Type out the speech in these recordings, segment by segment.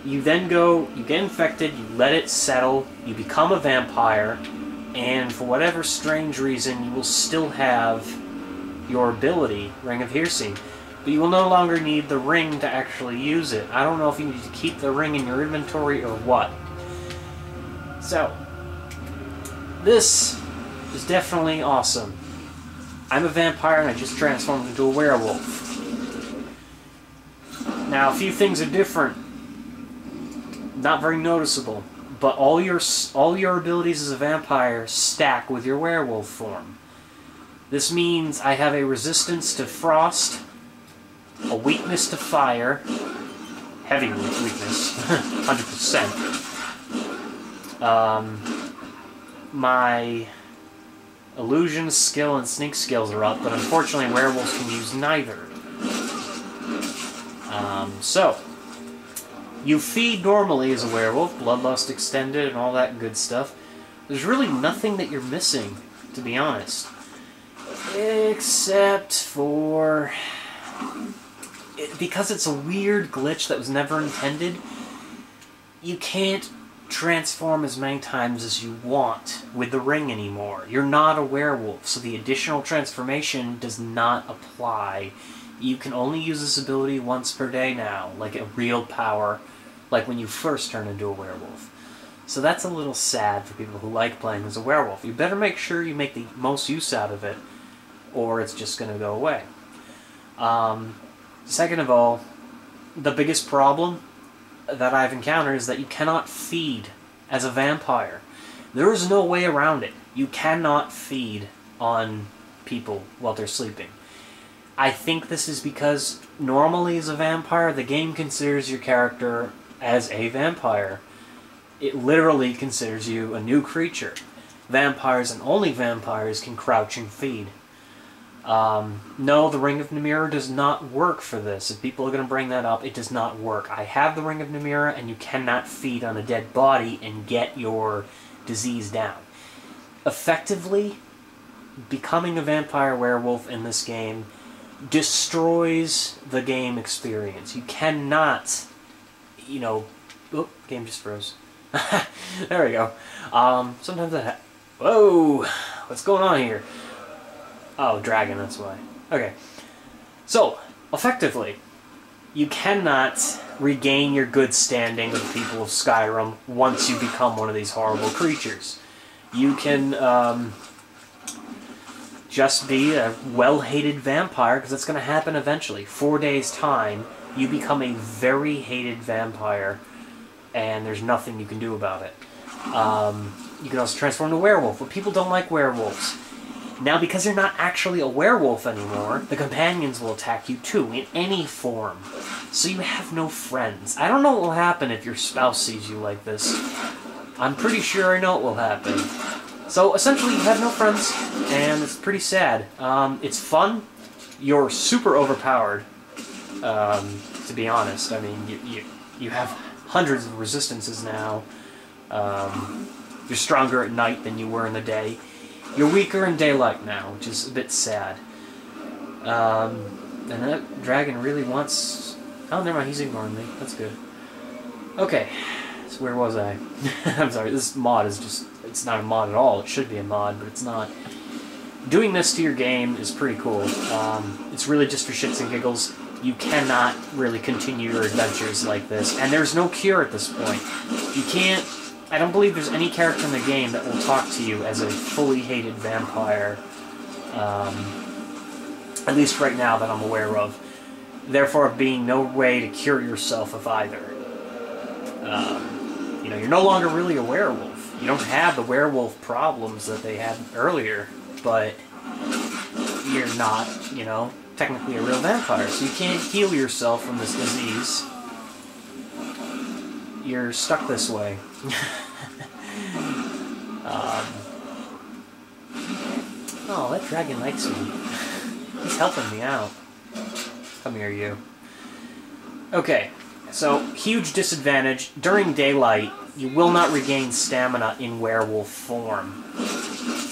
You then go, you get infected, you let it settle, you become a vampire, and for whatever strange reason, you will still have your ability, Ring of Hearsing. But you will no longer need the ring to actually use it. I don't know if you need to keep the ring in your inventory or what. So, this is definitely awesome. I'm a vampire and I just transformed into a werewolf. Now, a few things are different. Not very noticeable. But all your abilities as a vampire stack with your werewolf form. This means I have a resistance to frost, a weakness to fire, heavy weakness, 100%. My illusion skill and sneak skills are up, but unfortunately werewolves can use neither. So, you feed normally as a werewolf, bloodlust extended and all that good stuff. There's really nothing that you're missing, to be honest. Except for... because it's a weird glitch that was never intended, you can't transform as many times as you want with the ring anymore. You're not a werewolf, so the additional transformation does not apply. You can only use this ability once per day now, like a real power, like when you first turn into a werewolf. So that's a little sad for people who like playing as a werewolf. You better make sure you make the most use out of it, or it's just going to go away. Second of all, the biggest problem that I've encountered is that you cannot feed as a vampire. There is no way around it. You cannot feed on people while they're sleeping. I think this is because normally as a vampire, the game considers your character as a vampire. It literally considers you a new creature. Vampires and only vampires can crouch and feed. No, the Ring of Nimira does not work for this. If people are going to bring that up, it does not work. I have the Ring of Nimira, and you cannot feed on a dead body and get your disease down. Effectively, becoming a vampire werewolf in this game destroys the game experience. You cannot, you know... Oop, game just froze. There we go. Sometimes that... Whoa! What's going on here? Oh, dragon, that's why. Okay. So, effectively, you cannot regain your good standing with the people of Skyrim once you become one of these horrible creatures. You can just be a well-hated vampire, because that's going to happen eventually. 4 days' time, you become a very hated vampire, and there's nothing you can do about it. You can also transform into a werewolf, but people don't like werewolves. Now, because you're not actually a werewolf anymore, the companions will attack you too, in any form. So you have no friends. I don't know what will happen if your spouse sees you like this. I'm pretty sure I know what will happen. So, essentially, you have no friends, and it's pretty sad. It's fun. You're super overpowered, to be honest. I mean, you have hundreds of resistances now. You're stronger at night than you were in the day. You're weaker in daylight now, which is a bit sad. And that dragon really wants... Oh, never mind, he's ignoring me. That's good. Okay, so where was I? I'm sorry, this mod is just... It's not a mod at all. It should be a mod, but it's not. Doing this to your game is pretty cool. It's really just for shits and giggles. You cannot really continue your adventures like this, and there's no cure at this point. You can't... I don't believe there's any character in the game that will talk to you as a fully hated vampire. At least right now that I'm aware of. Therefore, being no way to cure yourself of either. You know, you're no longer really a werewolf. You don't have the werewolf problems that they had earlier, but you're not, you know, technically a real vampire, so you can't heal yourself from this disease. You're stuck this way. Oh, that dragon likes me. He's helping me out. Come here, you. Okay, so huge disadvantage. During daylight, you will not regain stamina in werewolf form,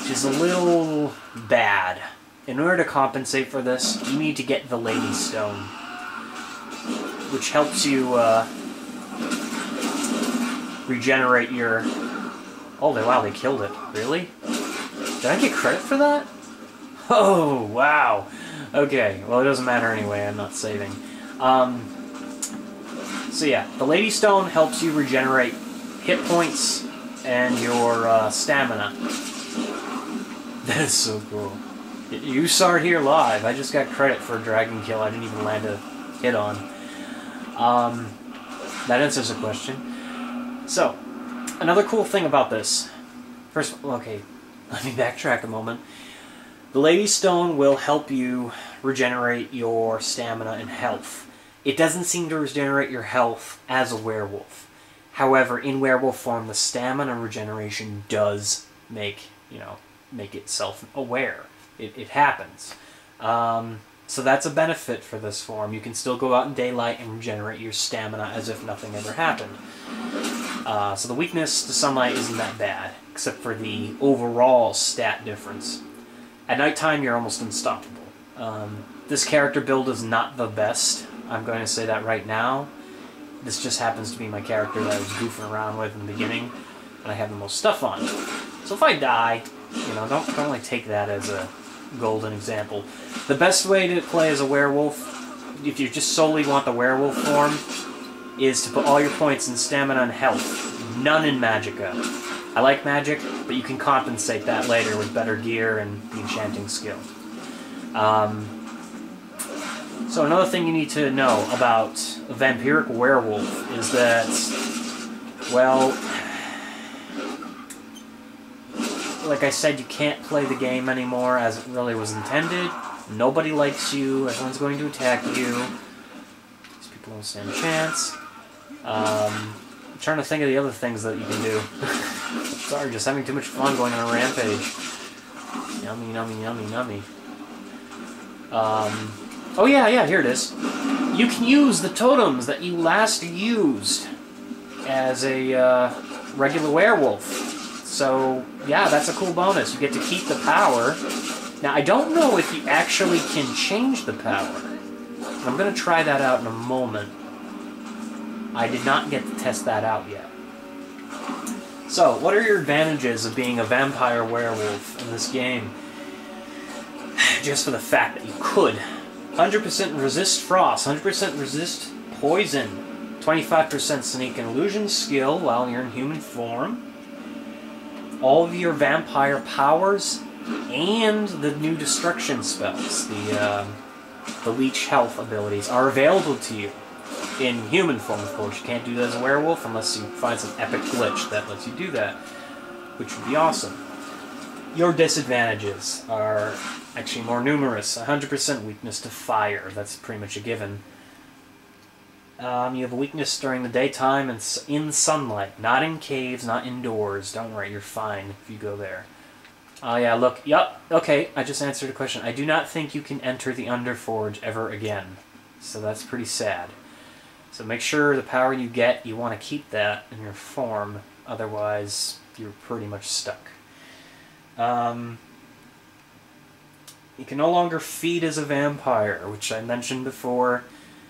which is a little bad. In order to compensate for this, you need to get the Lady Stone, which helps you regenerate your... Oh, wow, they killed it. Really? Did I get credit for that? Oh, wow. Okay, well, it doesn't matter anyway. I'm not saving. So yeah, the Lady Stone helps you regenerate hit points and your stamina. That is so cool. You saw it here live. I just got credit for a dragon kill I didn't even land a hit on. That answers the question. So, another cool thing about this. First, okay, let me backtrack a moment. The Lady Stone will help you regenerate your stamina and health. It doesn't seem to regenerate your health as a werewolf. However, in werewolf form, the stamina regeneration does make it self-aware. It happens. So that's a benefit for this form. You can still go out in daylight and regenerate your stamina as if nothing ever happened. So the weakness to sunlight isn't that bad, except for the overall stat difference. At nighttime, you're almost unstoppable. This character build is not the best. I'm going to say that right now. This just happens to be my character that I was goofing around with in the beginning, and I have the most stuff on. So if I die, don't like take that as a golden example. The best way to play as a werewolf, if you just solely want the werewolf form, is to put all your points in stamina and health. None in magicka. I like magic, but you can compensate that later with better gear and the enchanting skill. So another thing you need to know about a vampiric werewolf is that, well, like I said, you can't play the game anymore as it really was intended. Nobody likes you. Everyone's going to attack you. These people don't stand a chance. I'm trying to think of the other things that you can do. Sorry, just having too much fun going on a rampage. Yummy, yummy, yummy, yummy. Oh yeah, here it is. You can use the totems that you last used as a regular werewolf. So, yeah, that's a cool bonus. You get to keep the power. Now, I don't know if you actually can change the power. I'm going to try that out in a moment. I did not get to test that out yet. So, what are your advantages of being a vampire werewolf in this game? Just for the fact that you could. 100% resist frost, 100% resist poison, 25% sneak and illusion skill while you're in human form, all of your vampire powers, and the new destruction spells, the leech health abilities, are available to you in human form, of course. You can't do that as a werewolf unless you find some epic glitch that lets you do that, which would be awesome. Your disadvantages are actually more numerous. 100% weakness to fire. That's pretty much a given. You have a weakness during the daytime and in sunlight. Not in caves, not indoors. Don't worry, you're fine if you go there. Oh yeah, look. Yup. Okay, I just answered a question. I do not think you can enter the Underforge ever again. So that's pretty sad. So make sure the power you get, you want to keep that in your form. Otherwise, you're pretty much stuck. You can no longer feed as a vampire, which I mentioned before.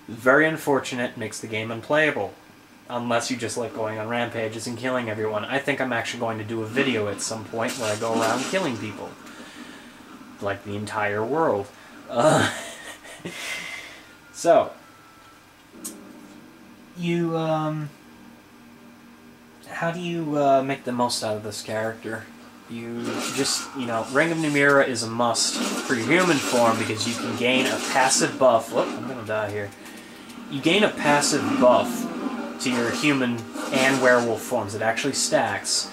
Very unfortunate, makes the game unplayable. Unless you just like going on rampages and killing everyone. I think I'm actually going to do a video at some point where I go around killing people. Like the entire world. So, you, how do you make the most out of this character? You just, Ring of Numera is a must for your human form because you can gain a passive buff. Whoop, I'm gonna die here. You gain a passive buff to your human and werewolf forms. It actually stacks.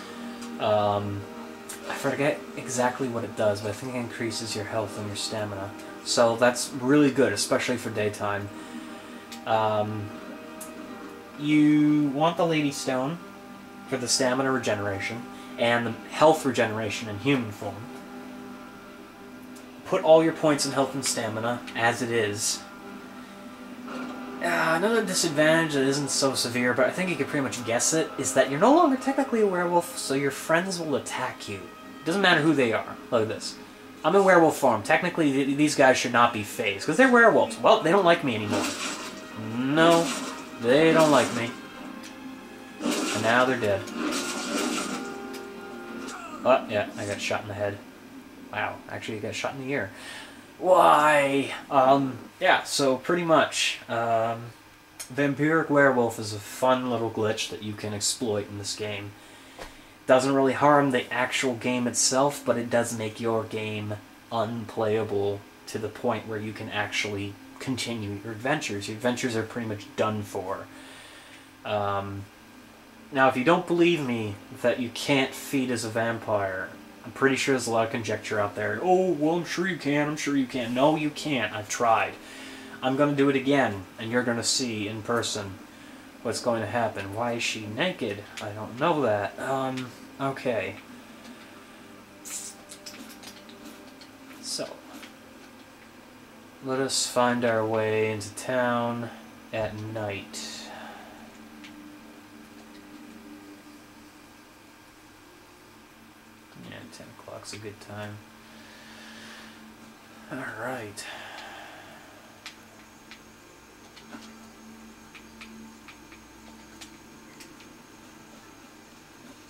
I forget exactly what it does, but I think it increases your health and your stamina. So that's really good, especially for daytime. You want the Lady Stone for the stamina regeneration and the health regeneration in human form. Put all your points in health and stamina as it is. Another disadvantage that isn't so severe, but I think you could pretty much guess it, is that you're no longer technically a werewolf, so your friends will attack you. It doesn't matter who they are. Look at this. I'm in werewolf form. Technically, these guys should not be phased, because they're werewolves. Well, they don't like me anymore. No, they don't like me. And now they're dead. Oh, yeah, I got shot in the head. Wow, actually I got shot in the ear. Why? Yeah, so pretty much, Vampiric Werewolf is a fun little glitch that you can exploit in this game. Doesn't really harm the actual game itself, but it does make your game unplayable to the point where you can actually continue your adventures. Your adventures are pretty much done for. Now, if you don't believe me that you can't feed as a vampire, I'm pretty sure there's a lot of conjecture out there. Oh, well, I'm sure you can, I'm sure you can. No, you can't. I've tried. I'm going to do it again, and you're going to see in person what's going to happen. Why is she naked? I don't know that. Okay. So, let us find our way into town at night. Yeah, 10 o'clock's a good time. Alright.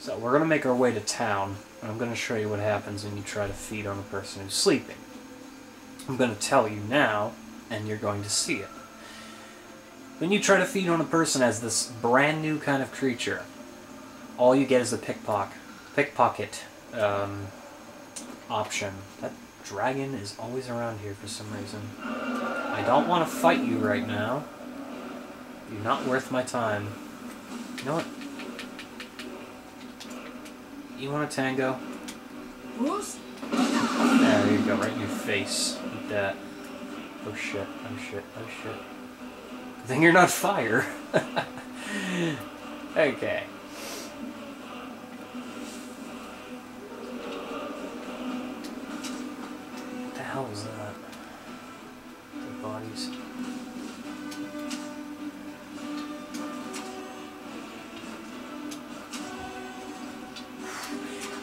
So we're going to make our way to town, and I'm going to show you what happens when you try to feed on a person who's sleeping. I'm going to tell you now, and you're going to see it. When you try to feed on a person as this brand new kind of creature, all you get is the pickpocket option. That dragon is always around here for some reason. I don't want to fight you right now. You're not worth my time. You know what? You want a tango? There you go, right in your face. Eat that. Oh shit, oh shit, oh shit. Good thing you're not fire. Okay. What the hell was that? The bodies.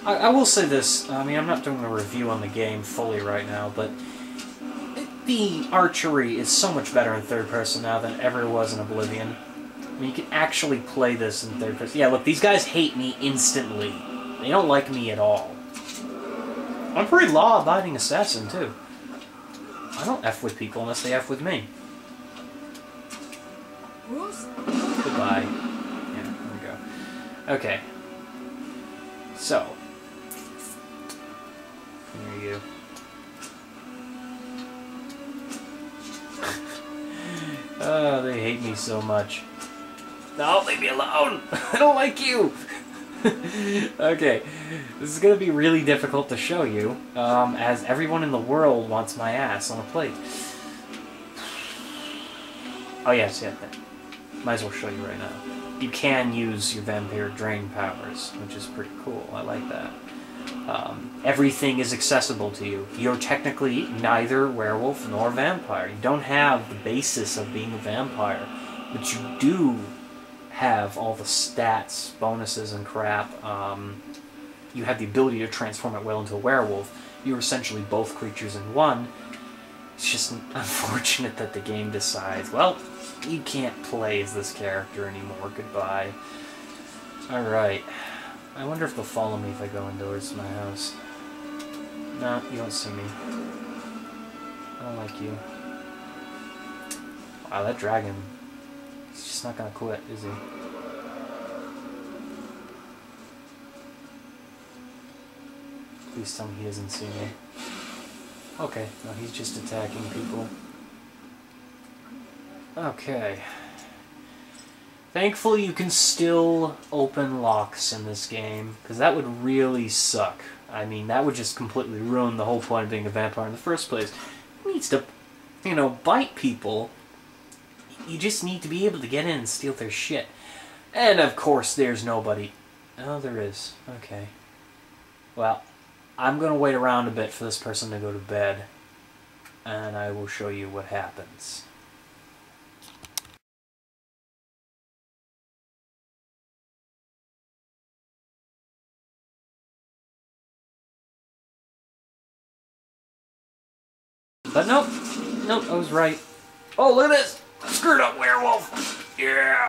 I will say this, I mean, I'm not doing a review on the game fully right now, but the archery is so much better in third person now than ever was in Oblivion. I mean, you can actually play this in third person. Yeah, look, these guys hate me instantly. They don't like me at all. I'm a pretty law-abiding assassin, too. I don't F with people unless they F with me. Goodbye. Yeah, there we go. Okay. So. Here you. Oh, they hate me so much. No, leave me alone! I don't like you! Okay, this is going to be really difficult to show you, as everyone in the world wants my ass on a plate. Oh yes, yeah, might as well show you right now. You can use your vampire drain powers, which is pretty cool. I like that. Everything is accessible to you. You're technically neither werewolf nor vampire. You don't have the basis of being a vampire, but you do have all the stats, bonuses, and crap. You have the ability to transform at will into a werewolf. You're essentially both creatures in one. It's just unfortunate that the game decides, well, you can't play as this character anymore. Goodbye. Alright. I wonder if they'll follow me if I go indoors to my house. No, you don't see me. I don't like you. Wow, that dragon. He's just not gonna quit, is he? Please tell me he doesn't see me. Okay, no, he's just attacking people. Okay. Thankfully, you can still open locks in this game, because that would really suck. I mean, that would just completely ruin the whole point of being a vampire in the first place. He needs to, you know, bite people. You just need to be able to get in and steal their shit. And, of course, there's nobody. Oh, there is. Okay. Well, I'm going to wait around a bit for this person to go to bed, and I will show you what happens. But nope, I was right. Oh, look at this! Screwed up werewolf! Yeah!